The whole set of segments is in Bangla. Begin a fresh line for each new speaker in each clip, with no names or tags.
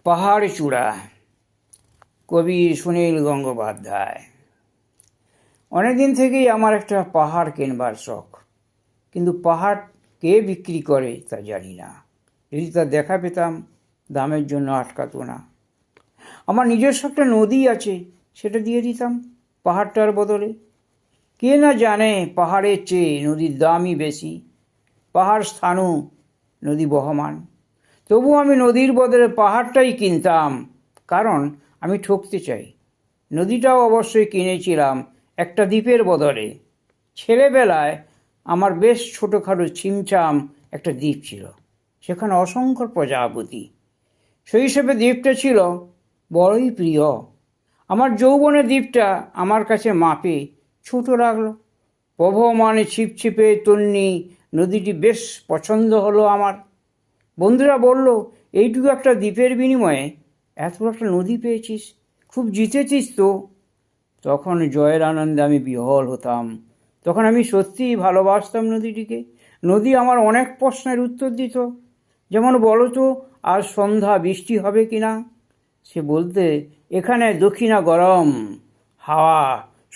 পাহাড় চূড়া, কবি সুনীল গঙ্গোপাধ্যায়। অনেকদিন থেকেই আমার একটা পাহাড় কেনবার শখ, কিন্তু পাহাড় কে বিক্রি করে তা জানি না। যদি তা দেখা পেতাম, দামের জন্য আটকাতো না। আমার নিজস্ব একটা নদী আছে, সেটা দিয়ে দিতাম পাহাড়টার বদলে। কে না জানে পাহাড়ের চেয়ে নদীর দামই বেশি। পাহাড় স্থাণু, নদী বহমান। তবু আমি নদীর বদলে পাহাড়টাই কিনতাম, কারণ আমি ঠকতে চাই। নদীটাও অবশ্যই কিনেছিলাম একটা দ্বীপের বদলে। ছেলেবেলায় আমার বেশ ছোটোখাটো ছিমছাম একটা দ্বীপ ছিল, সেখানে অসংখ্য প্রজাপতি। শৈশবে দ্বীপটা ছিল বড়ই প্রিয়। আমার যৌবনে দ্বীপটা আমার কাছে মাপে ছোট লাগলো। প্রবহমানে ছিপছিপে তন্নি নদীটি বেশ পছন্দ হলো আমার। বন্ধুরা বলল, এইটুকু একটা দ্বীপের বিনিময়ে এত একটা নদী পেয়েছিস, খুব জিতেছিস তো। তখন জয়ের আনন্দে আমি বিহ্বল হতাম। তখন আমি সত্যিই ভালোবাসতাম নদীটিকে। নদী আমার অনেক প্রশ্নের উত্তর দিত, যেমন বলো তো আজ সন্ধ্যা বৃষ্টি হবে কি না। সে বলতে, এখানে দক্ষিণা গরম হাওয়া,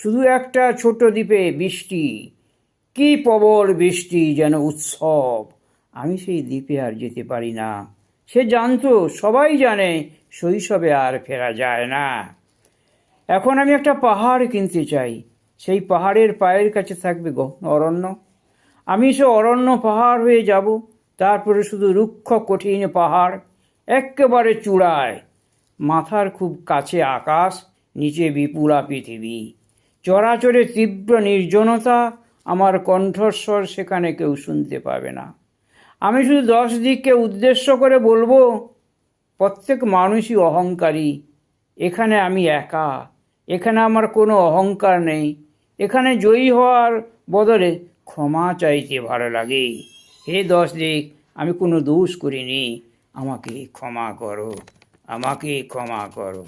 শুধু একটা ছোট দ্বীপে বৃষ্টি, কি প্রবল বৃষ্টি, যেন উৎসব। আমি সেই দ্বীপে আর যেতে পারি না। সে জানতো, সবাই জানে, শৈশবে আর ফেরা যায় না। এখন আমি একটা পাহাড় কিনতে চাই। সেই পাহাড়ের পায়ের কাছে থাকবে অরণ্য। আমি সে অরণ্য পাহাড় হয়ে যাব। তারপরে শুধু রুক্ষ কঠিন পাহাড়, একেবারে চূড়ায়। মাথার খুব কাছে আকাশ, নিচে বিপুলা পৃথিবী। চরাচরে তীব্র নির্জনতা, আমার কণ্ঠস্বর সেখানে কেউ শুনতে পাবে না। আমি শুধু 10 দিককে উদ্দেশ্য করে বলবো, প্রত্যেক মানুষই অহংকারী। এখানে আমি একা, এখানে আমার কোনো অহংকার নেই। এখানে জয়ী হওয়ার বদলে ক্ষমা চাইতে ভালো লাগে। হে 10 দিক, আমি কোনো দোষ করিনি, আমাকে ক্ষমা করো, আমাকে ক্ষমা করো।